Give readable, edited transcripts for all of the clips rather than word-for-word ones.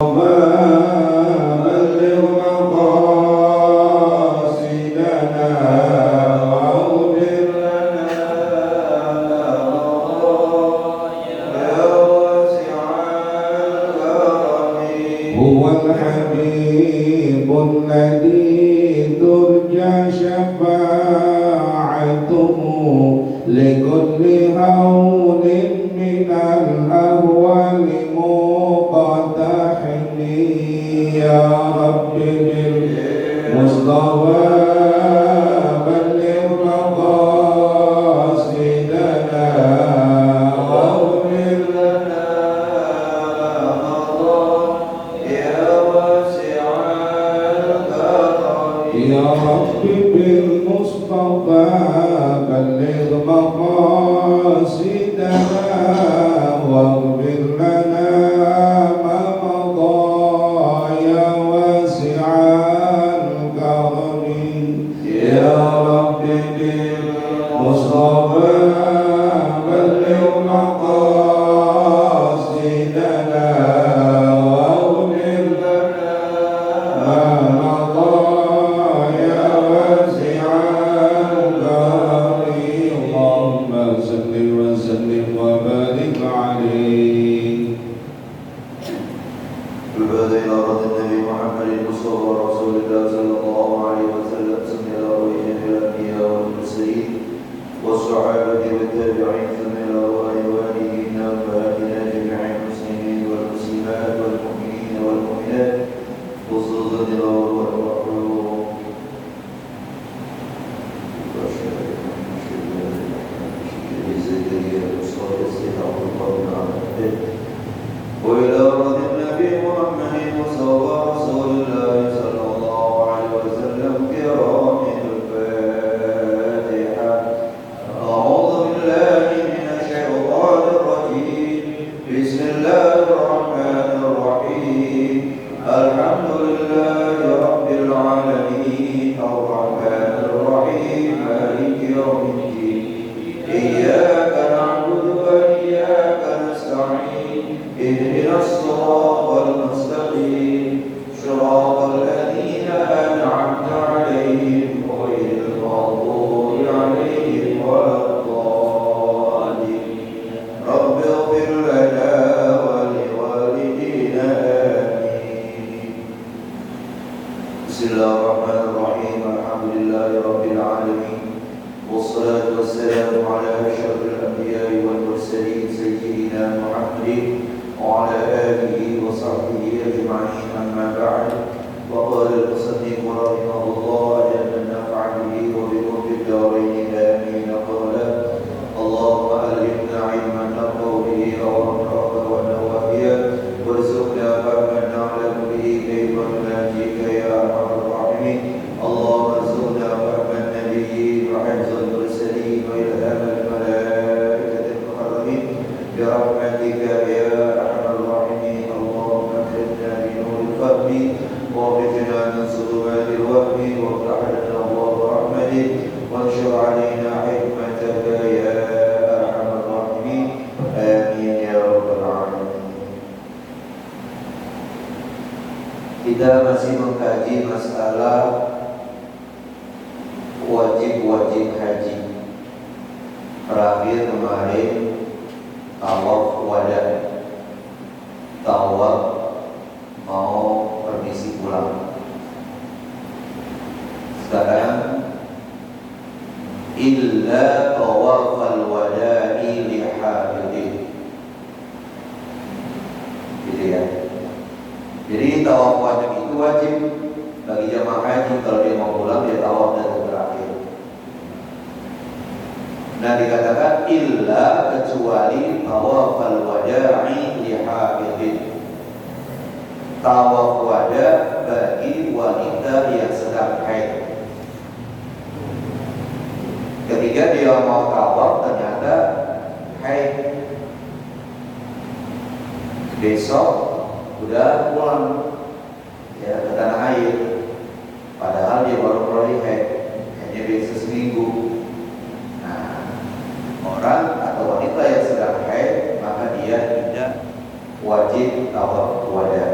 بلغ مقاصدنا واغفر لنا يا واسع الكرم. هو الحبيب الذي ترجى شفاعته لكل هول من الأهوال مقتحم. يا رب بالمصطفى بلغ مقاصدنا واغفر لنا يا واسع الكرم. يا رب بالمصطفى بلغ مقاصدنا واغفر لنا ما مضى يا واسع الكرم. يا رب بالمصطفى بلغ مقاصدنا واغفر لنا ما مضى يا واسع الكرم. اللهم صل وسلم وبارك عليه. بالبدء إلى رد النبي محمد المصطفى رسول الله صلى الله عليه وسلم ثم إلى روح الأنبياء والمرسلين والصحابة والتابعين ثم إلى روح والدينا وأمهاتنا جميع المسلمين والمسلمات والمؤمنين والمؤمنات خصوصا إلى روح المرحوم زكريا المصطفى الصحة والله وإلى رد النبي محمد المصطفى رسول الله صلى الله عليه وسلم كرام الفاتحة. أعوذ بالله من الشيطان الرجيم. بسم الله الرحمن الرحيم. الحمد لله رب العالمين الرحمن الرحيم مالك يوم الدين. إياك نعبد وإياك نستعين. اهدنا الصراط المستقيم صراط الذين أنعمت عليهم غير المغضوب عليهم ولا الضالين. رب اغفر لنا ولوالدينا آمين. بسم الله الرحمن الرحيم. الحمد لله رب العالمين والصلاة والسلام على أشرف الأنبياء والمرسلين سيدنا محمد وعلى آله وصحبه أجمعين. أما بعد. وقال المصنف رحمه الله جل النفع به وبكم في الدارين آمين. قال اللهم ألهمنا علما نرضى به أو نوافيا وارزقنا فهما نعلم به كيف نناجيك يا أرحم الراحمين. اللهم ارزقنا فهم النبيين وحفظ المرسلين وإلهام الملائكة المقربين برحمتك يا أرحم الراحمين. اللهم اكرمنا بنور الفهم واخرجنا من ظلمات الوهم وافتح لنا أبواب رحمتك وانشر علينا حكمتك يا أرحم الراحمين. آمين يا رب العالمين. Kita masih mengkaji masalah wajib-wajib haji. Terakhir kemarin tawaf wada, tawaf mau permisi pulang. Sekarang illa tawafal wada'i li habibin. Gitu ya. Jadi tawaf wajib itu wajib bagi jamaah haji. Kalau dia mau pulang dia tawaf dan terakhir. Nah dikatakan illa kecuali tawafal wada'i li habibin. Tawaf wada bagi wanita yang sedang haid. Ketika dia mau tawaf ternyata haid, besok udah pulang ya ke tanah air, padahal dia baru haid, hanya biasa seminggu. Nah, orang atau wanita yang sedang haid maka dia tidak wajib tawaf wada.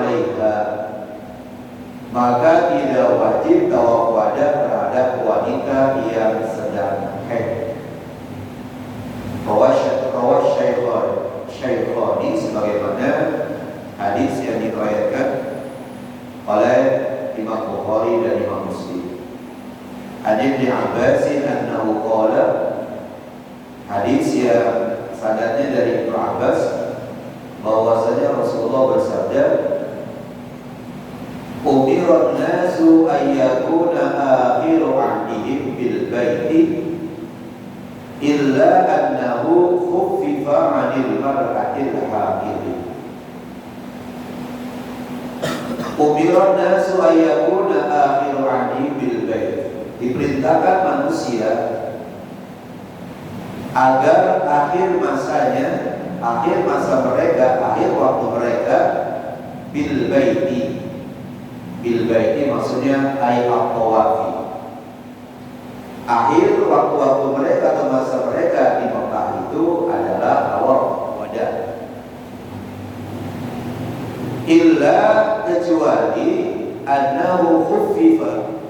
'alaiha, maka tidak wajib tawaf wada terhadap wanita yang sedang haid. Rawah Syaikhani sebagaimana hadis yang diriwayatkan oleh Imam Bukhari dan Imam Muslim. Hadis Ibnu Abbas annahu qala, hadis yang sanadnya dari Ibnu Abbas bahwasanya Rasulullah bersabda, umiran nasu ayyakuna akhiru ahdihim bil baiti illa annahu khuffifa 'anil mar'atil hamil. Umiran nasu ayyakuna akhiru ahdihim bil bait, diperintahkan manusia agar akhir masanya, akhir masa mereka, akhir waktu mereka bil baiti. Bil baiti maksudnya ay at-tawafi. Akhir waktu-waktu mereka atau masa mereka di Mekah itu adalah tawaf wada. Illa, kecuali annahu khuffifa,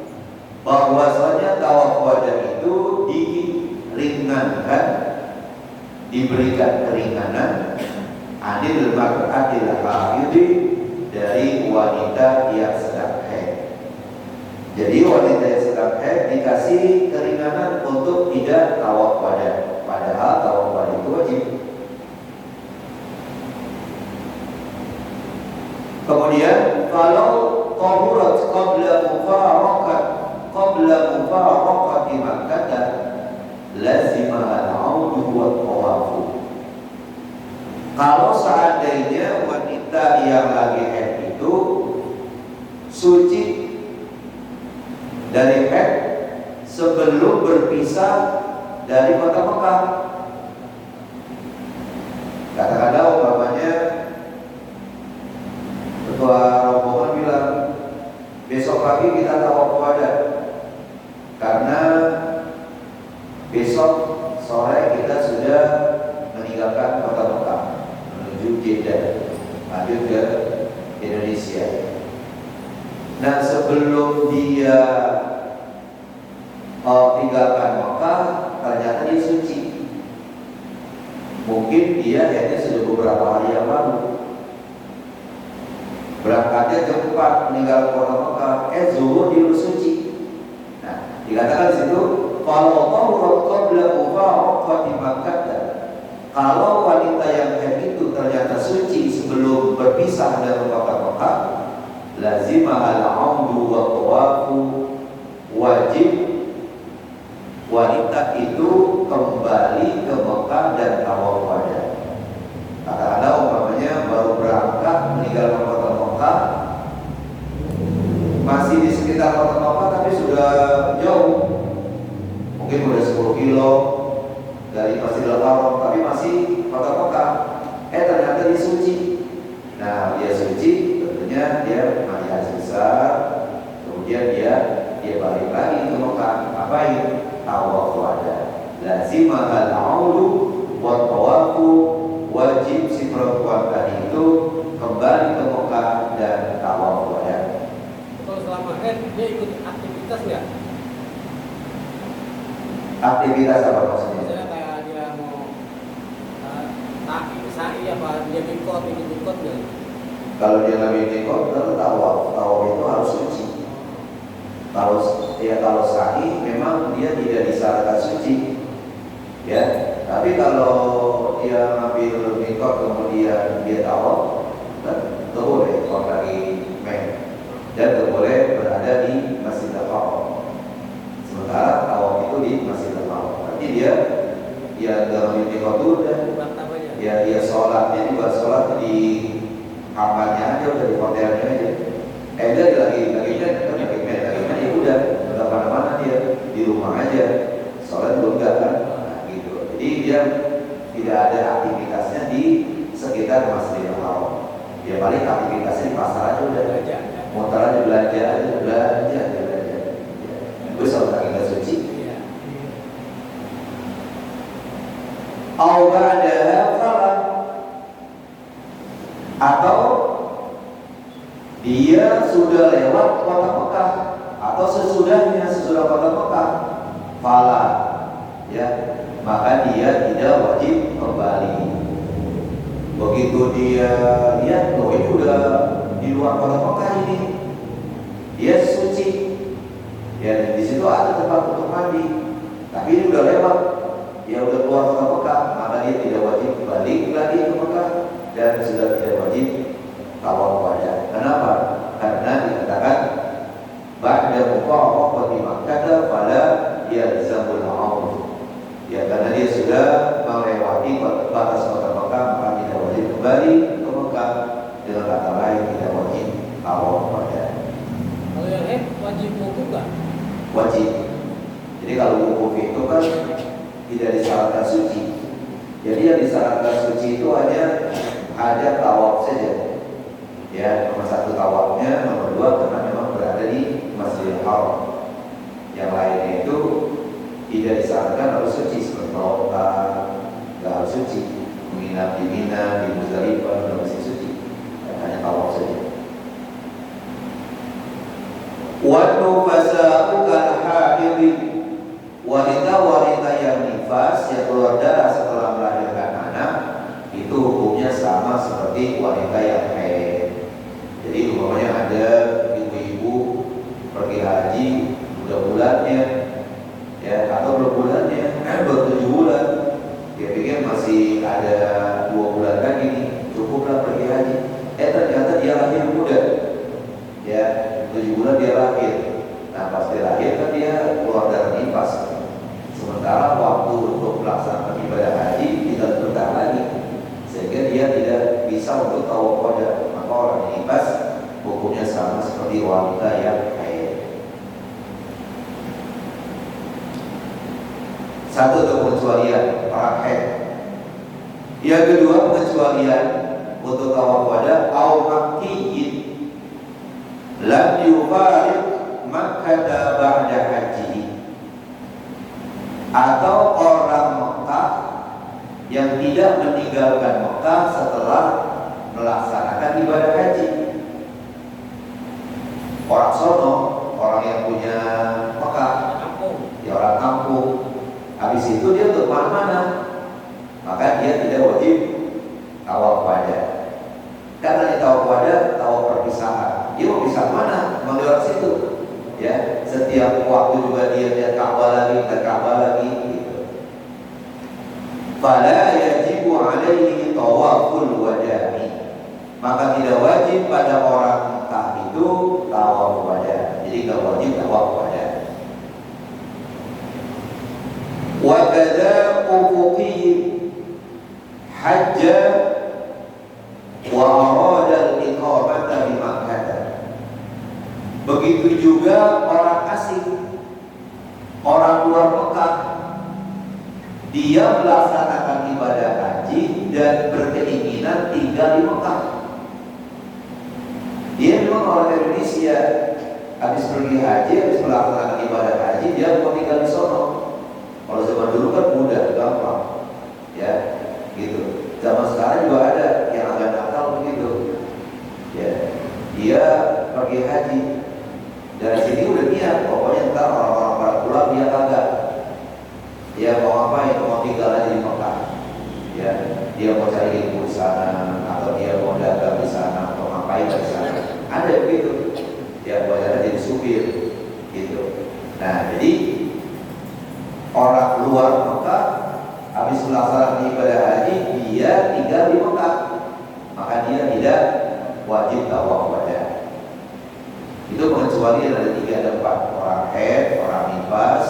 bahwasanya tawaf wada itu diringankan, diberikan keringanan, anil mar'atil haidhi, dari wanita yang sedang haid. Jadi wanita yang sedang haid dikasih keringanan untuk tidak tawaf wada, padahal tawaf wada itu wajib. Kemudian kalau tahurat qabla mufaraqati Makkah lazimah al-'audu wa tawafu. Kalau seandainya wanita yang lagi haid itu suci dari haid sebelum berpisah dari kota Mekah, kata-kata umpamanya ketua rombongan bilang besok pagi kita tawaf wada karena besok sore kita sudah meninggalkan kota Mekah menuju Jeddah, lanjut ke Indonesia. Nah, sebelum dia tinggalkan Mekah, ternyata dia suci. Mungkin dia hanya sudah beberapa hari yang lalu. Berangkatnya jam 4 meninggalkan kota Mekah, zuhur dia suci. Nah, dikatakan di situ, kalau tahurat qabla mufaraqati Makkah, kalau wanita yang haid itu ternyata suci sebelum berpisah dari kota Mekah, lazimah al-'audu wa tawafu, wajib wanita itu kembali ke Mekah dan tawaf wada. Katakanlah umpamanya baru berangkat meninggalkan kota Mekah, masih di sekitar kota Mekah tapi sudah jauh, mungkin udah 10 kilo dari Masjidil Haram, tapi masih kota Mekah. Ternyata dia suci. Nah, dia suci, tentunya dia mandi haji besar, kemudian dia balik lagi ke Mekah. Ngapain? Tawaf wada. Lazimah al-'audu wa tawafu, wajib si perempuan tadi itu kembali ke Mekah dan tawaf wada. Kalau selama haid dia ikut aktivitas nggak? Aktivitas apa maksudnya? Misalnya kayak dia mau sa'i apa dia mikot nggak? Kalau dia lagi mikot, tentu tawaf itu harus suci. Kalau sa'i memang dia tidak disyaratkan suci, ya. Tapi kalau dia ngambil mikot kemudian dia tawaf, kan boleh kalau lagi dan boleh berada di Masjidil Haram. Sementara tawaf itu di Masjidil Haram. Berarti dia ngambil mikot dulu dan dia sholatnya juga sholat di kamarnya aja, udah di hotelnya aja. Dia lagi ya udah nggak mana-mana, dia di rumah aja sholat belum kan. Nah, gitu. Jadi dia tidak ada aktivitasnya di sekitar Masjidil Haram. Dia paling aktivitasnya di pasar aja, udah muter aja, belanja. Gue sholat nggak suci. Atau dia sudah lewat kota Mekah atau sesudah kota Mekah, fala, ya, maka dia tidak wajib kembali. Begitu dia lihat, loh ini udah di luar kota Mekah ini, dia suci, ya di situ ada tempat untuk mandi, tapi ini udah lewat, dia udah keluar kota Mekah, maka dia tidak wajib balik lagi ke Mekah dan sudah tidak wajib tawaf wada. Kenapa? Karena dikatakan ba'da muqawwaqati Makkah fala yalzamul 'aud. Ya, karena dia sudah melewati batas kota Mekah, maka tidak wajib kembali ke Mekah. Dengan kata lain, tidak wajib tawaf wada. Kalau yang haid wajib wudhu nggak? Wajib. Jadi kalau wukuf itu kan tidak disyaratkan suci. Jadi yang disyaratkan suci itu hanya tawaf saja. Ya, nomor satu tawafnya, nomor dua karena memang berada di Masjidil Haram. Yang lainnya itu tidak disyaratkan harus suci, seperti Mekah nggak harus suci, menginap di Mina, di Muzdalifah nggak mesti suci, hanya tawaf saja. Wa nufasa'u kal haidhi, wanita yang nifas, yang keluar darah setelah melahirkan anak, itu hukumnya sama seperti wanita yang haid. Jadi umpamanya ada ibu-ibu pergi haji bulan-bulannya, ya, atau berbulannya, baru 7 bulan, dia pikir masih ada 2 bulan lagi nih, cukuplah pergi haji. Ternyata dia lahir muda, ya, 7 bulan dia lahir. Nah, pas dia lahir kan dia keluar darah nifas. Sementara waktu untuk melaksanakan ibadah haji tidak bentar lagi, sehingga dia tidak bisa untuk tawaf wada. Maka orang yang nifas hukumnya sama seperti wanita yang haid. Satu untuk pengecualian orang haid. Yang kedua pengecualian untuk tawaf wada, au makkiyin lam yufariq Makkah ba'da haji, atau orang Mekah yang tidak meninggalkan Mekah setelah melaksanakan ibadah haji. Orang sono, orang yang punya Mekah, ya orang kampung, habis itu dia untuk mana-mana, maka dia tidak wajib tawaf wada. Karena tawaf wada, tawaf perpisahan. Dia mau pisah mana? Mau lewat situ. Ya, setiap waktu juga dia lihat Ka'bah lagi, gitu. Fala yajibu alaihi tawaful wada'i, maka tidak wajib pada orang Mekah itu tawaf wada. Jadi tidak wajib tawaf wada. Wa kadza ufuqi hajja wa arada al-iqamata bi Makkah. Begitu juga orang asing, orang luar Mekah, dia melaksanakan ibadah haji dan berkeinginan tinggal di Mekah. Dia memang orang Indonesia, habis pergi haji, habis melaksanakan ibadah haji, dia mau tinggal di sono. Kalau zaman dulu kan mudah, gampang, ya, gitu. Zaman sekarang juga ada yang agak nakal begitu, ya. Dia pergi haji, dari sini udah niat, pokoknya ntar orang-orang pada pulang dia kagak. Dia mau ngapain? Mau tinggal aja di Mekah. Ya, dia mau cari ilmu di sana, atau dia mau dagang di sana, atau ngapain di sana. Ada begitu. Ya, buatnya jadi supir, gitu. Nah, jadi orang luar Mekah habis melaksanakan ibadah haji, dia tinggal di Mekah, maka dia tidak wajib tawaf wada. Itu pengecualian ada 3 ada 4, orang haid, orang nifas,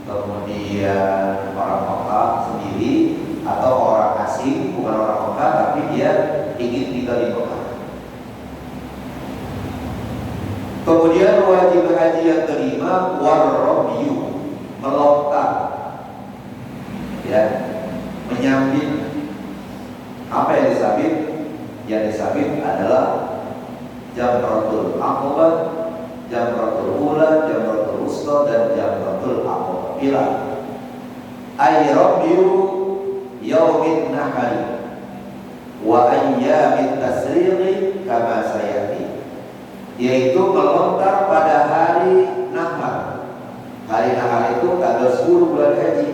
kemudian orang Mekah sendiri, atau orang asing bukan orang Mekah tapi dia ingin tinggal di Mekah. Kemudian wajib haji yang kelima warrabyu, melontar, ya, menyambit. Apa yang disambit? Yang disambit adalah Jamratul Aqabah, Jamratul Ula, Jamratul Wusta, dan Jamratul Aqabah. Bila ayrabyu yaumin nahari wa ayyamit tasriqi kama sayati. yaitu melontar pada hari nahar. Hari nahar itu tanggal 10 bulan haji.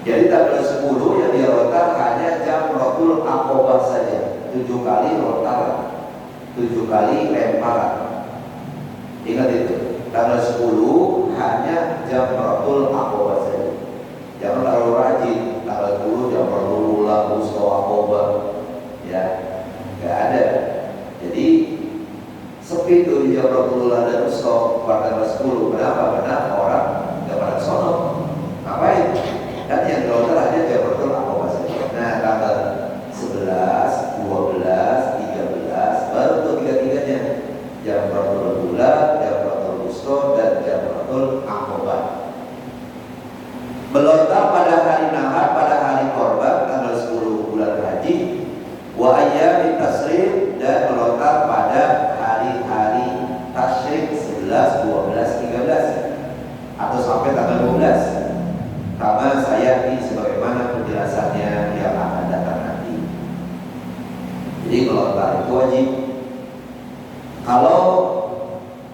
Jadi tanggal 10 yang dia lontar hanya Jamratul Aqabah saja, 7 kali lontaran, 7 kali lemparan. Ingat itu, tanggal 10 hanya Jamratul Aqabah saja. Jangan terlalu rajin, tanggal 10 Jamratul Ula, Wusta, Aqabah, ya, nggak ada. Jadi sepi itu di Jamratul Ula dan Wusta pada tanggal 10. Kenapa? Karena orang nggak pada sono. Ngapain? Dan yang dilontar hanya Jamratul Aqabah saja. Nah, tanggal 11, 12, 13 baru tuh tiga-tiganya, Jamratul Ula, Jamratul Wusta, dan Jamratul Aqabah. Melontar pada hari nahar, pada hari korban tanggal 10 bulan haji, wa ayyamin tasrik, dan melontar pada hari-hari tasyrik 11, 12, 13 atau sampai tanggal 12. Sama saya ini sebagaimana penjelasannya yang akan datang nanti. Jadi melontar itu wajib. Kalau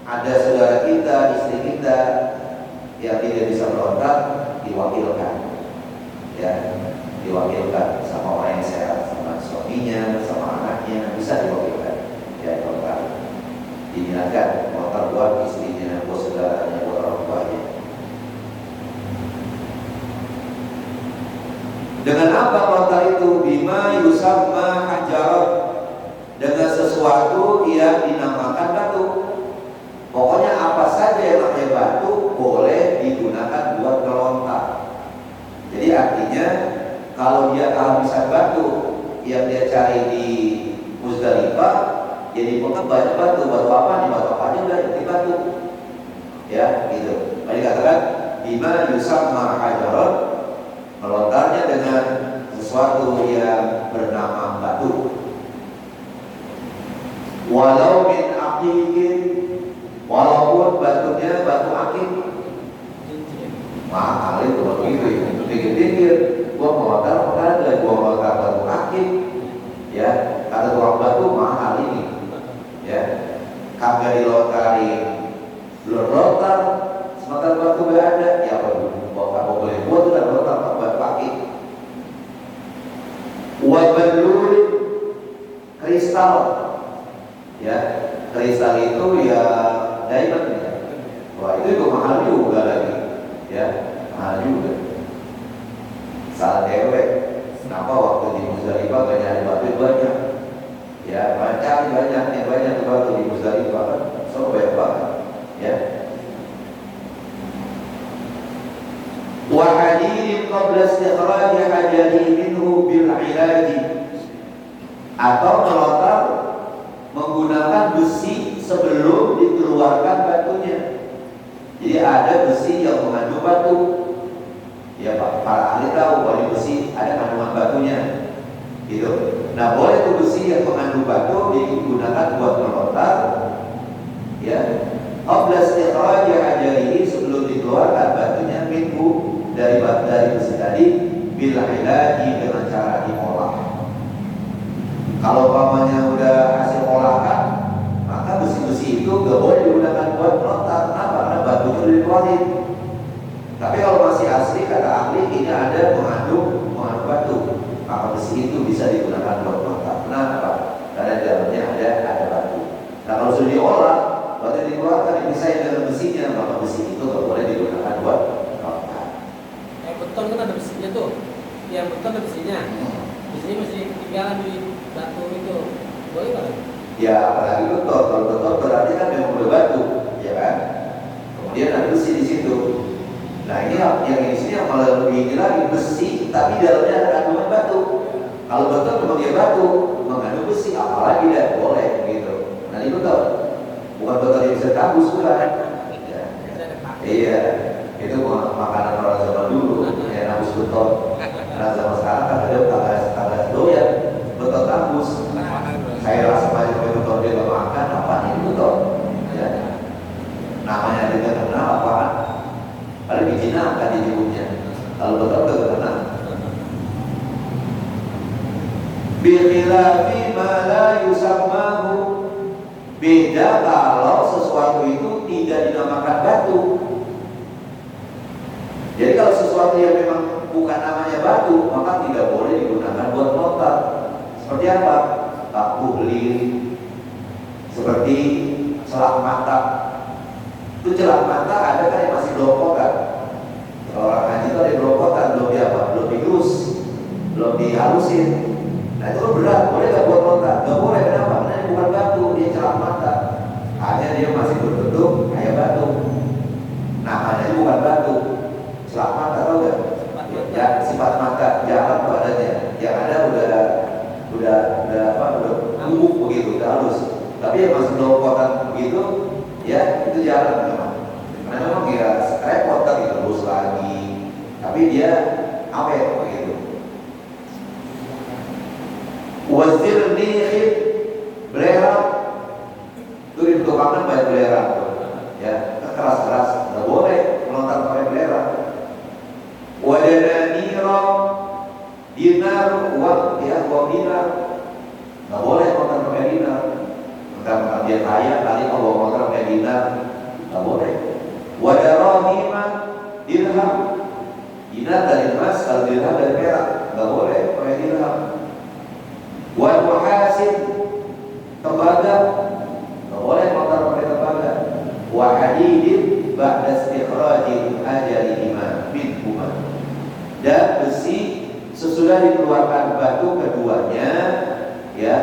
ada saudara kita, istri kita yang tidak bisa melontar, diwakilkan, ya, diwakilkan sama orang yang sehat, sama suaminya, sama anaknya, bisa diwakilkan, ya, melontar. Diingatkan melontar buat istrinya, buat saudaranya, buat orang tuanya. Dengan apa melontar itu? Bima yusamma hajar, dengan sesuatu yang dinamakan batu. Pokoknya apa saja yang namanya batu boleh digunakan buat melontar. Jadi artinya kalau dia kehabisan batu yang dia cari di Muzdalifah, jadi banyak batu. Batu apa? Di batu apa aja udah jadi batu. Ya, gitu. Tadi katakan bima yusamma hajar, melontarnya dengan sesuatu yang bernama batu. Walau min aqiqin, walaupun batunya batu akik. Mahal itu begitu ya. Pikir-pikir, gua melontar apa ada? Gua melontar batu akik, ya. Kata tukang batu mahal ini, ya. Kagak dilontarin, belum lontar, sementara batu gak ada, ya apa? Kamu boleh buat itu dan lontar batu akik. Wabadul kristal, ya, kristal itu ya diamond, ya. Wah, itu mahal juga lagi, ya, mahal juga. Salah dewek. Kenapa waktu di Muzdalifah gak nyari batu banyak? Ya, cari banyak, yang banyak batu di Muzdalifah kan, so banyak banget, ya. Wa hadirin qabla istikhraj hajari minhu bil ilaji, atau melontar menggunakan besi sebelum dikeluarkan batunya. Jadi ada besi yang mengandung batu. Ya Pak, para ahli tahu bahwa besi ada kandungan batunya, gitu. Nah, boleh tuh besi yang mengandung batu digunakan buat melontar, ya. Qabla istikhraj hajari, sebelum dikeluarkan batunya, minhu dari besi tadi, bil ilaji, dengan cara diolah. Kalau umpamanya udah hasil olahan, maka besi-besi itu gak boleh digunakan buat melontar. Kenapa? Karena batunya udah dikeluarin. Tapi kalau masih asli, kata ahli, ini ada mengandung batu, maka besi itu bisa digunakan buat melontar. Kenapa? Karena di dalamnya ada batu. Nah, kalau sudah diolah, batu dikeluarkan, dipisahin dengan besinya, maka besi itu gak boleh digunakan buat melontar. Beton kan ada besinya tuh, yang beton ada besinya. Besinya masih ketinggalan di batu itu, boleh nggak? Ya, apalagi beton. Kalau beton berarti kan memang udah batu, ya kan? Kemudian ada besi di situ. Nah, ini yang di sini yang malah lebih ini lagi, besi, tapi dalamnya ada kandungan batu. Kalau beton memang dia batu, mengandung besi, apalagi dah boleh gitu. Nah, ini beton, bukan beton yang bisa tembus, bukan? Ya. Iya, itu makanan orang zaman dulu, ya, nabus beton. Nah, zaman sekarang kan ada tangga doyan beton tembus. Saya rasa banyak beton dia gak makan, apa ini beton? Ya. Namanya dia gak kenal apaan. Paling biji nangka disebutnya. Kalau beton gak kenal. Bikhilafi ma la yusammahu, Beda kalau sesuatu itu tidak dinamakan batu. Jadi kalau sesuatu yang memang bukan namanya batu, maka tidak boleh digunakan buat melontar. Seperti apa? Paku beling, seperti celak mata. Itu celak mata ada kan yang masih blokokan. Kalau orang ngaji itu ada yang blokokan, belum di apa? Belum digelus, belum dihalusin. Nah itu berat, boleh nggak buat melontar? Nggak boleh, kenapa? Karena ini bukan batu, dia celak mata. Hanya dia masih berbentuk kayak batu. Namanya bukan batu. Celak mata tau gak? Ya, sifat mata jalan padanya. Yang ada udah bubuk begitu, udah halus. Tapi yang masih blokokan begitu, ya itu jarang memang. Karena memang ya repot kan terus lagi. Tapi dia awet begitu. Wazir nihib belerang, itu di tukangan banyak belerang, ya keras-keras, nggak boleh melontar pakai belerang. Wadananira dinar uang, ya uang dinar, nggak boleh melontar pakai dinar. Mentang-mentang dia kaya kali kalau melontar pakai dinar, nggak boleh. Wadarahima dirham, dinar dari emas, kalau dirham dari perak, nggak boleh pakai dirham. Wal muhasib tembaga, nggak boleh melontar pakai tembaga. Wa hadidin ba'da istikhrajil ajalihima minhuma, dan besi sesudah dikeluarkan batu keduanya, ya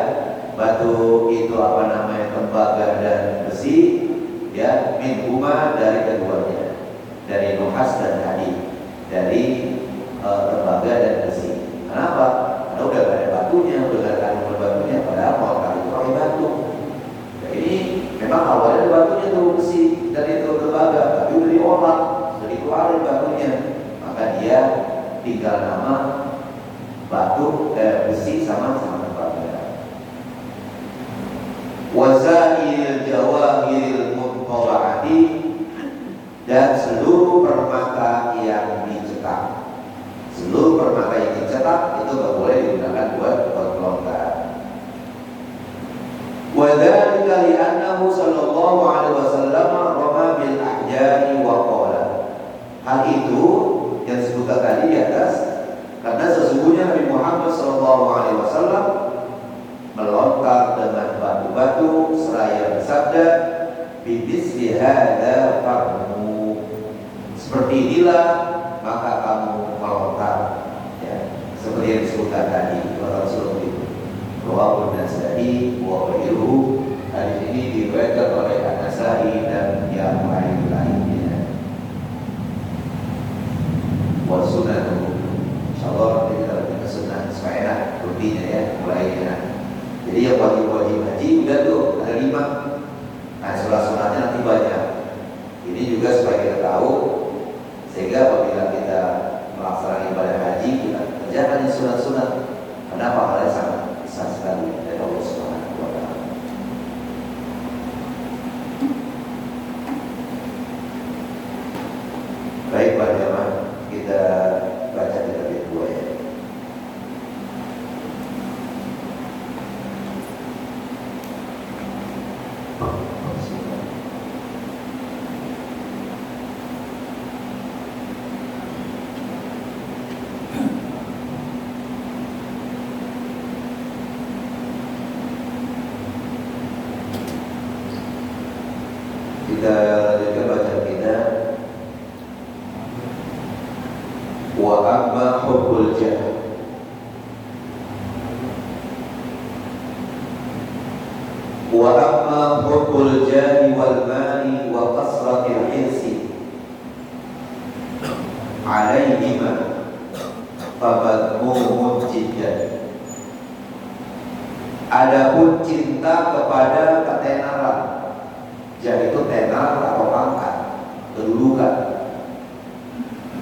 batu itu apa namanya, tembaga dan besi, ya minhuma dari keduanya, dari nuhas dan hadid, dari tembaga dan besi. Kenapa? Karena udah gak ada batunya, udah gak ada kandungan batunya, padahal melontar itu pakai batu. Nah, ini memang awalnya ada batunya tuh besi dan itu tembaga, tapi udah diolah, udah dikeluarin batunya, maka dia tinggal nama batu besi sama tembaga. Wazail jawahiril munqara'ati, dan seluruh permata yang dicetak. Seluruh permata yang dicetak itu nggak boleh digunakan buat melontar. Wadzalika li'annahu sallallahu alaihi wasallam rama bil ahjari wa qala. Hal itu yang disebutkan tadi di atas, karena sesungguhnya Nabi Muhammad sallallahu alaihi wasallam melontar dengan batu-batu seraya bersabda, bibisli hadza farmu, seperti inilah maka kamu melontar, ya seperti yang disebutkan tadi melontar seperti itu. Rawahu An-Nasa'i wa ghairuhu. Hadis ini diriwayatkan oleh An-Nasa'i dan yang lainnya. Wa sunnah, insyaallah nanti kita lebih ke sunnah supaya enak rutinnya ya, mulai enak. Jadi yang wajib haji udah tuh ada 5. Nah sunat-sunatnya nanti banyak. Ini juga supaya kita tahu, sehingga apabila kita melaksanakan ibadah haji, kita kerjakan yang sunat-sunat, karena pahalanya sangat besar sekali dari Allah Subhanahu wa Ta'ala. Baik Pak Jaman, kita baca terlebih dahulu ya. Kita lanjutkan bacaan kita. Wa amma hubbul jah, wa amma hubbul jah wal mali wa kasratil hirsi alaihima famadmumun jiddan. Adapun cinta kepada ketenaran, jadi itu tenar atau pangkat, kedudukan,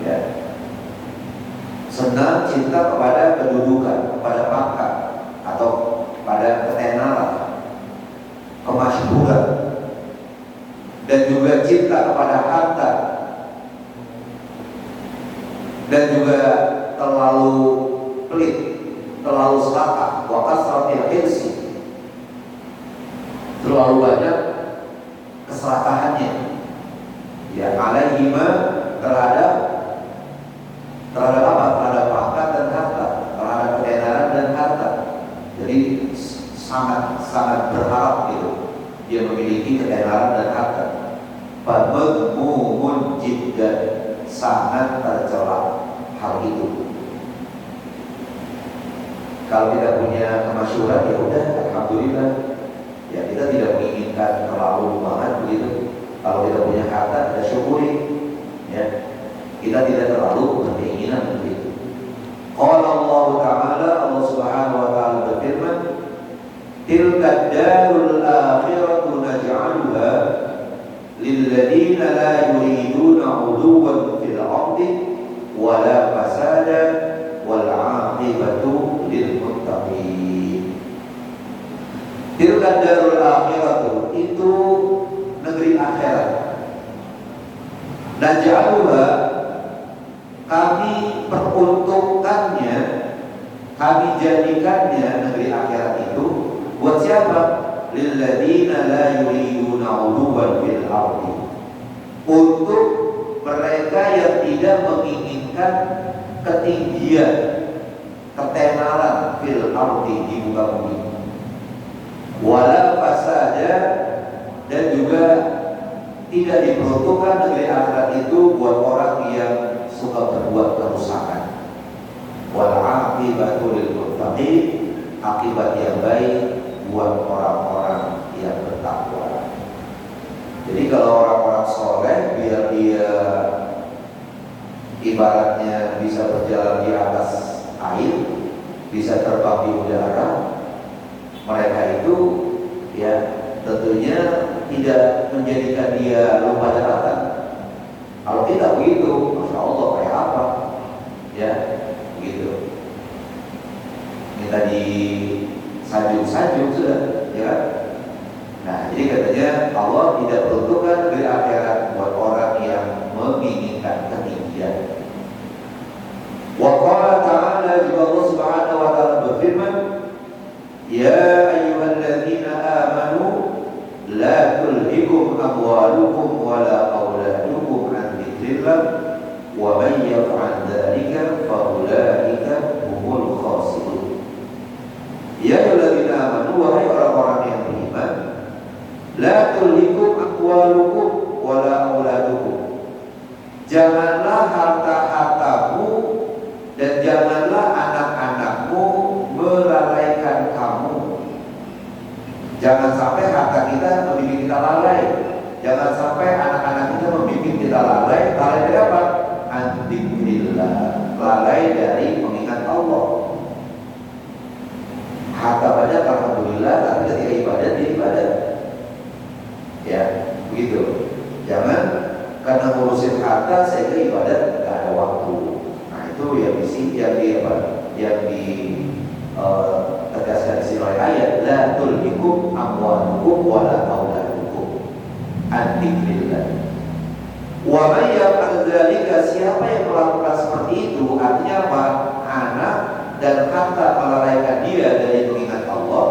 ya. Senang cinta kepada kedudukan, kepada pangkat, atau pada ketenaran, kemasyhuran, dan juga cinta kepada harta, dan juga terlalu pelit, terlalu serakah, wa kasratil hirsi, terlalu banyak keserakahannya. Ya, alaihima terhadap apa? Terhadap pangkat dan harta, terhadap ketenaran dan harta. Jadi sangat berharap gitu dia memiliki ketenaran dan harta. Fadhmumun jiddan, sangat tercela hal itu. Kalau kita punya kemasyhuran ya udah, alhamdulillah. Ya kita tidak menginginkan terlalu banget begitu. Kalau kita punya harta kita syukuri. Ya, kita tidak terlalu berkeinginan begitu. Qala Allah Ta'ala, Allah Subhanahu wa taala berfirman, tilka darul akhiratu naj'aluha lilladzina la yuriduna 'uluwan fil ardi wala fasada wal 'aqibatu lil muttaqin. Tilka darul akhiratu, itu negeri akhirat. Naj'aluha, kami peruntukkannya, kami jadikannya negeri akhirat itu buat siapa? Lilladzina la yuriduna 'uluwan fil ardi, untuk mereka yang tidak menginginkan ketinggian, ketenaran fil ardi, di muka bumi. Wala fasada, dan juga tidak diperuntukkan negeri akhirat itu buat orang yang suka berbuat kerusakan. Wal 'aqibatu lil muttaqin, akibat yang baik buat orang-orang yang bertakwa. Jadi kalau orang-orang soleh, biar dia ibaratnya bisa berjalan di atas air, bisa terbang di udara, mereka itu ya tentunya tidak menjadikan dia lupa daratan. Kalau tidak begitu, masya Allah kayak apa? Ya, begitu. Kita di sanjung-sanjung sudah, ya kan? Nah, jadi katanya Allah tidak peruntukkan negeri akhirat buat orang yang menginginkan ketinggian. Wa qala ta'ala, juga Allah Subhanahu wa taala berfirman, ya ayyuhalladzina amanu la tulhikum amwalukum wala auladukum an dzikrillah wa man yaf'al dzalika fa ulaika humul khasirun. Ya ayyuhalladzina amanu, wahai orang-orang yang beriman, la tulhikum amwalukum wala auladukum, janganlah harta-hartamu dan janganlah anak-anakmu melalaikan kamu. Jangan sampai harta kita membuat kita lalai. Jangan sampai anak-anak kita membuat kita lalai. Lalai dari apa? An-dzikrillah, lalai dari mengingat Allah. Harta banyak alhamdulillah, tapi ketika ibadah dia ibadah. Ya, begitu. Jangan karena ngurusin harta sehingga ibadah tidak ada waktu. Nah, itu yang tegaskan di sini ayat, la tulhikum amwalukum wala auladukum an dzikrillah. Wa may yaf'al dzalika, siapa yang melakukan seperti itu, artinya apa? Anak dan harta melalaikan dia dari mengingat Allah,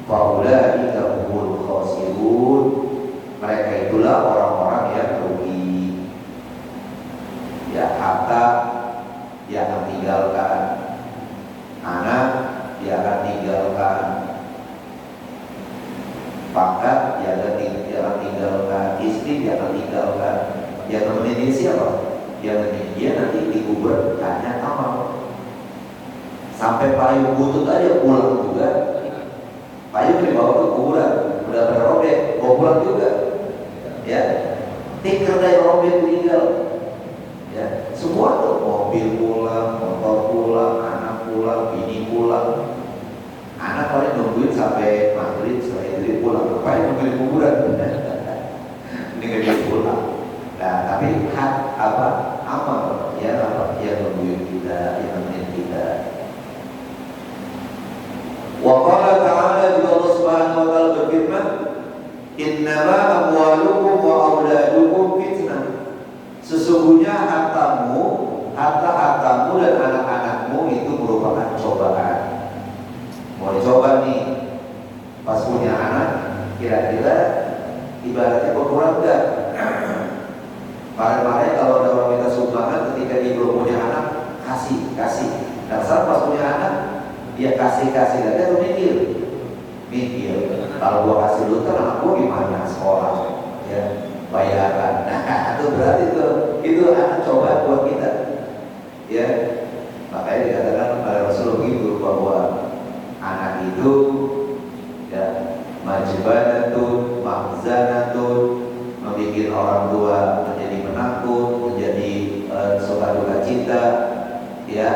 fa ulaika humul khasirun, mereka itulah orang-orang yang rugi. Ya, harta dia akan tinggalkan, anak dia akan tinggalkan, pangkat dia akan tinggalkan, istri dia akan tinggalkan. Yang nemenin dia siapa? Yang nemenin dia nanti dikubur hanya amal. Sampai payung butut aja pulang juga. Payung dibawa ke kuburan, udah berobek, bawa pulang juga. Ya, tikar dari robek meninggal. Ya, semua tuh, mobil pulang, motor pulang, anak pulang, bini pulang. Anak paling nungguin sampai maghrib, setelah itu pulang. Ngapain nungguin kuburan? Ini nggak dia pulang. Nah, tapi hak apa? Amal ya, apa yang nungguin kita, yang nemenin kita. Wa qala ta'ala, juga Allah Subhanahu wa taala berfirman, innama amwalukum wa auladukum fitnah. Sesungguhnya hartamu dan anak-anakmu itu merupakan cobaan. Mau dicoba nih, pas punya anak kira-kira ibaratnya berkurang enggak? Kemarin kalau ada orang minta sumbangan ketika dia belum punya anak, kasih. Dan saat pas punya anak, dia kasih. Dan dia tuh mikir, kalau gua kasih lu kan anak gua gimana sekolah, ya bayaran. Nah, itu berarti itu anak coba buat kita, ya. Makanya dikatakan oleh Rasulullah gitu bahwa anak itu ya majbanatun, mahzanatun, membuat orang tua menjadi menakut, menjadi suka duka cita, ya,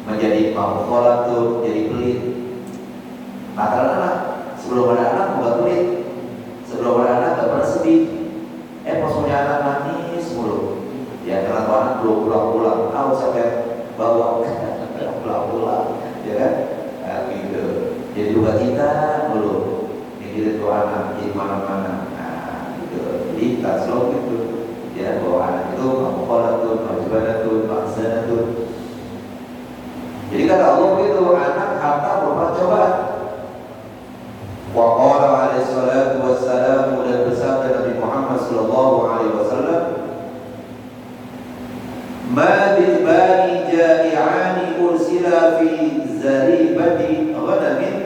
menjadi mamukholatun, menjadi pelit. Maka anak sebelum ada anak bukan pelit, sebelum ada anak gak pernah sedih. Pas punya anak nangis mulu, ya karena tuh anak belum pulang-pulang, tahu sampai bawa pulang-pulang, ya kan? Nah, gitu. Jadi duka cita mulu, mikirin tuh anak di mana-mana. Jadi tak selalu gitu, ya bahwa anak itu mamukholatun, majbanatun, mahzanatun. Jadi kata Allah itu anak harta merupakan cobaan. Wa qala alaihi salatu wassalam, dan bersabda Nabi Muhammad sallallahu alaihi wasallam, ma bani jai'ani ursila fi zaribati ghanamin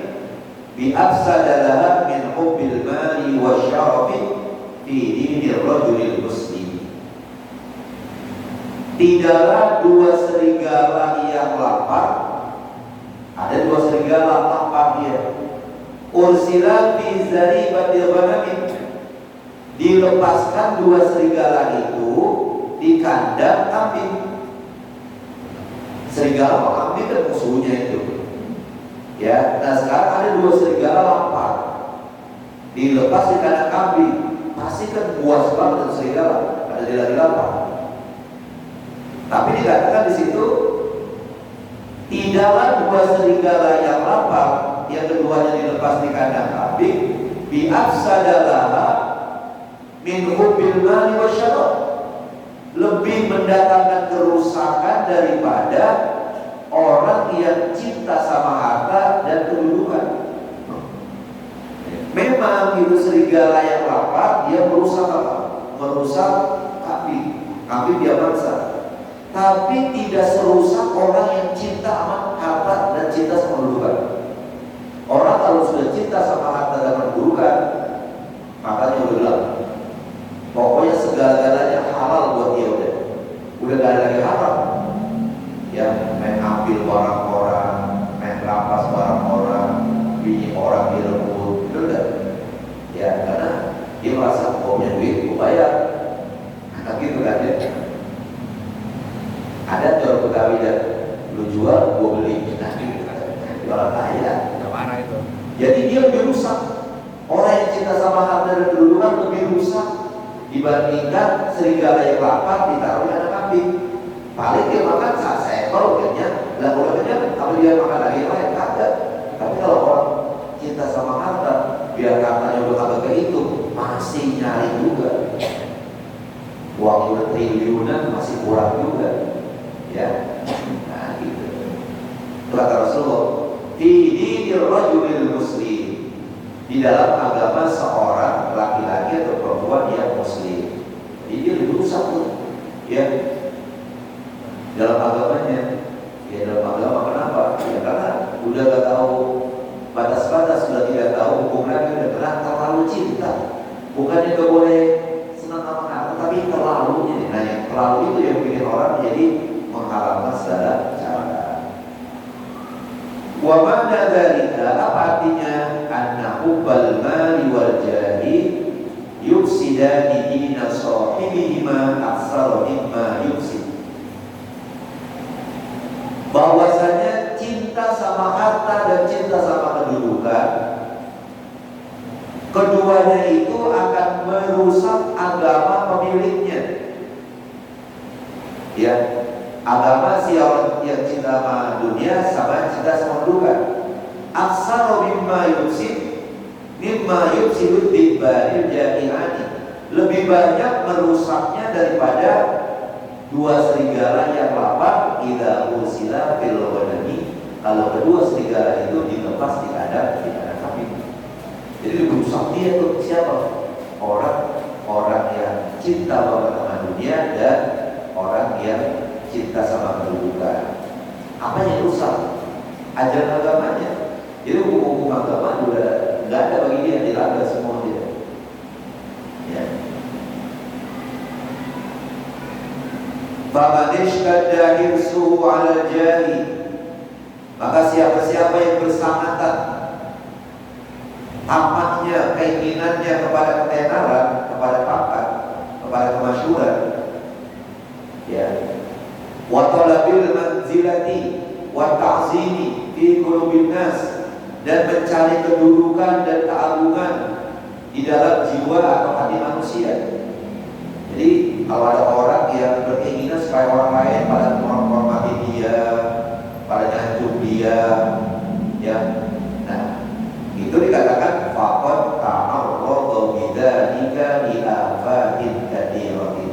bi afsada laha min hubbil mali wa syarafi fi dinir rajulil muslim. Tidaklah dua serigala yang lapar, ada dua serigala lapar dia. Ursila fi zaribatil ghanam, dilepaskan dua serigala itu di kandang kambing. Serigala sama kambing kan musuhnya itu, ya. Nah sekarang ada dua serigala lapar, dilepas di kandang kambing, pasti kan puas banget serigala, ada dia lagi lapar. Tapi dikatakan di situ tidaklah dua serigala yang lapar, yang keduanya dilepas di kandang kambing, bi afsadalaha min hubbil mali wasyarab, lebih mendatangkan kerusakan daripada orang yang cinta sama harta dan kedudukan. Memang itu serigala yang lapar, dia merusak apa? Merusak kambing dia bangsa. Tapi tidak serusak orang yang cinta sama harta dan cinta sama kedudukan. Orang kalau sudah cinta sama harta dan kedudukan, makanya udah bilang, pokoknya segala-galanya halal buat dia udah gak ada lagi haram. Ya, main ambil barang orang, main rampas barang orang, bini orang direbut, itu udah. Ya, karena dia merasa punya duit, gue bayar. Nah, gitu kan ya. Ada jual Betawi dan lu jual, gue beli. Nah, jualan kaya. Marah itu. Jadi dia lebih rusak. Orang yang cinta sama harta dan kedudukan lebih rusak dibandingkan serigala yang lapar ditaruh di kandang kambing. Paling dia makan seekor kayaknya, lalu katanya kalau dia makan lagi yang lain ada. Tapi kalau orang cinta sama harta, biar hartanya udah kagak kehitung, masih nyari juga. Uang udah triliunan masih kurang juga. Ya, nah gitu. Kata Rasulullah, fi dinir rajulil muslim, di dalam agama seorang laki-laki atau perempuan yang muslim. Jadi dia lebih rusak tuh, ya. Dalam agamanya, ya dalam agama kenapa? Ya karena udah gak tahu batas-batas, sudah tidak tahu hukum lagi, udah karena terlalu cinta. Bukannya gak boleh senang sama harta, tapi terlalunya. Nah yang terlalu itu yang bikin orang jadi menghalalkan segala cara. Wa mana dzalika, apa artinya? Anna hubbal mali wal jahi yufsidani dina sahibihima aksara mimma yufsid. Bahwasanya cinta sama harta dan cinta sama kedudukan, keduanya itu akan merusak agama pemiliknya. Ya, agama si orang yang cinta sama dunia sama cinta sama kedudukan. Aksaru mimma yufsidud dibadil jami'ani, lebih banyak merusaknya daripada dua serigala yang lapar. Idza ursila fil ghanami, kalau kedua serigala itu dilepas di kandang kambing. Jadi lebih rusak dia tuh siapa? Orang yang cinta sama dunia dan orang yang cinta sama kedudukan. Apa yang rusak? Ajaran agamanya. Jadi hukum-hukum agama udah nggak ada bagi dia, dilanggar semua dia. Ya. Faman ishtadda hirsuhu 'ala jahi, maka siapa-siapa yang bersangatan tamaknya, keinginannya kepada ketenaran, kepada pangkat, kepada kemasyhuran, ya, wa talabil manzilati wa ta'zimi fi qulubin nas, dan mencari kedudukan dan keagungan di dalam jiwa atau hati manusia. Jadi kalau ada orang yang berkeinginan supaya orang lain pada menghormati dia, pada nyanjung dia, ya, nah itu dikatakan faqad ta'arrada bidzalika li afatin katsiratin,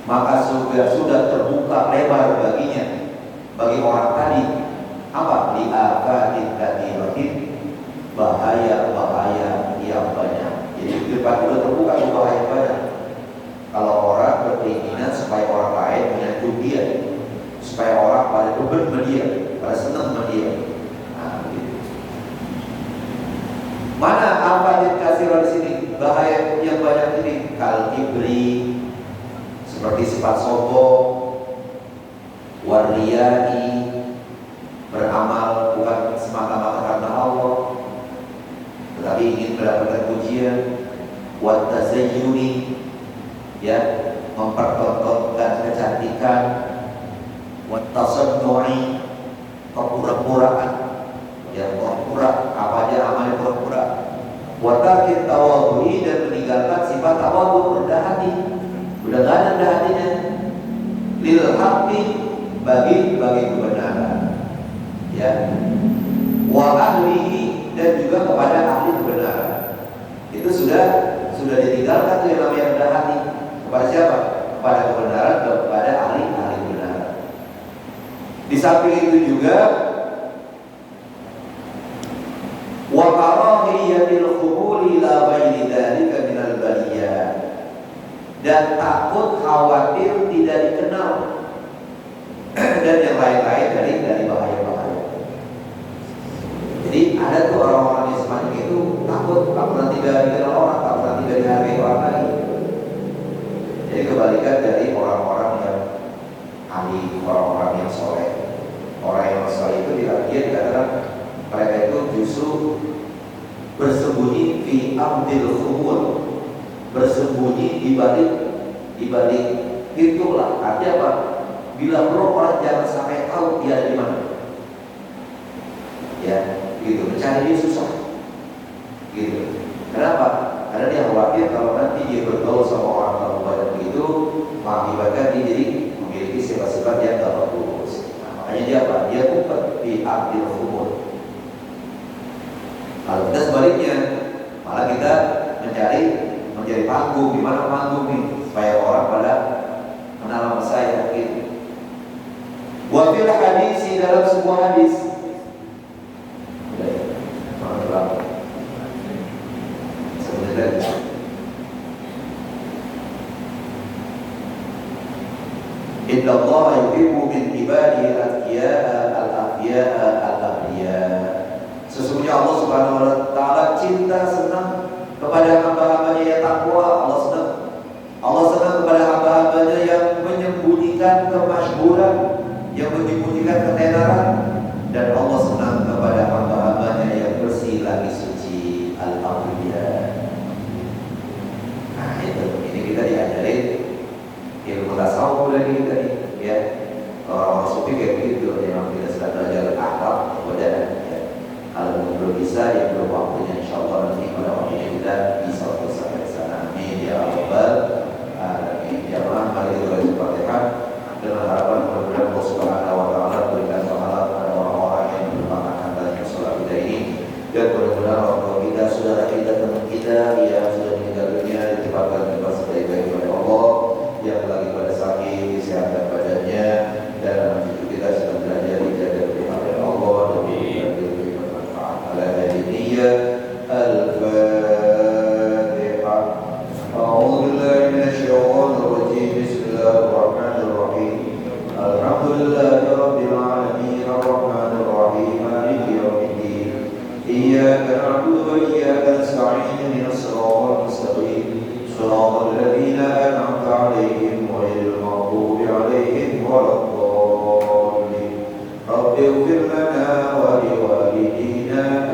maka sudah terbuka lebar baginya, bagi orang tadi apa? Li afatin katsiratin, bahaya-bahaya yang banyak. Jadi di depan sudah terbuka bahaya banyak. Kalau orang berkeinginan supaya orang lain menyanjung dia, supaya orang pada beban sama dia, pada senang sama dia. Nah, gitu. Mana apa yang kasih di sini? Bahaya yang banyak ini kal kibri, seperti sifat sombong, wariyai, beramal bukan semata-mata karena Allah, tetapi ingin mendapatkan pujian, wat tazayyuni, ya, mempertontonkan kecantikan, wat tasannu'i, kepura-puraan, ya, pura-pura, apa aja amalnya pura-pura, wa tarkit tawadhu'i, dan meninggalkan sifat tawadhu, rendah hati. Udah gak ada rendah hatinya. Lil haqqi, bagi kebenaran, ya, wa ahlihi, dan juga kepada ahli kebenaran. Itu sudah ditinggalkan tuh yang namanya rendah hati. Kepada siapa? Kepada kebenaran, kepada ahli kebenaran. Di samping itu juga wa karahiyatil khumuli la ghairi dzalika minal baliyah, dan takut khawatir tidak dikenal dan yang lain-lain dari bahaya-bahaya. Jadi ada tuh orang-orang yang semacam itu takut nanti tidak dikenal orang, takut nanti tidak dihargai orang lain. Jadi kebalikan dari orang-orang yang ahli, orang-orang yang soleh. Orang yang soleh itu dia dikatakan mereka itu justru bersembunyi fi amdil khumul, bersembunyi di balik itulah. Artinya apa? Bila perlu orang jangan sampai tahu dia ada di mana. Ya, gitu. Mencari dia susah. Gitu. Kenapa? Karena dia khawatir kalau nanti dia bergaul sama orang terlalu banyak begitu, mengakibatkan dia jadi memiliki sifat-sifat yang tak bagus. Nah, makanya dia apa? Dia bukan di amdil khumul. Kalau kita sebaliknya, malah kita mencari panggung. Di mana panggung nih? Supaya orang pada kenal sama saya, gitu. Wa fil hadis, dalam sebuah hadis, inna Allah yuhibbu min ibadihi al-atqiya'a al-afiya'a al-abriya. Sesungguhnya Allah Subhanahu wa taala cinta, senang kepada hamba-hambanya yang takwa. Allah senang kepada hamba-hambanya yang menyembunyikan kemasyhuran, yang menyembunyikan ketenaran, dan Allah senang kepada hamba-hambanya yang bersih lagi suci, al-abriya. Nah, ini kita diajarin ilmu tasawuf lagi tadi, ya. Orang sufi kayak begitu, memang kita sedang belajar akhlak kepada, ya. Kalau belum bisa, ya belum waktunya. Insyaallah nanti pada waktunya kita bisa sampai sana. Amin ya rabbal alamin. Ya Allah, mari kita baca Fatihah dengan harapan mudah-mudahan Allah Subhanahu wa taala berikan pahala kepada orang-orang yang merupakan hambanya sholat kita ini, dan mudah-mudahan orang tua kita, saudara kita, teman kita yang sudah meninggal dunia ditempatkan tempat sebaik-baik oleh Allah, yang lagi pada sakit kesehatan badannya, dan anak cucu kita sedang belajar dijaga oleh Allah dan diberi bermanfaat. Ala hadiniya al-Fatihah. إياك نعبد وإياك نستعين اهدنا الصراط المستقيم صراط الذين أنعمت عليهم غير المغضوب عليهم ولا الضالين رب اغفر لنا ولوالدينا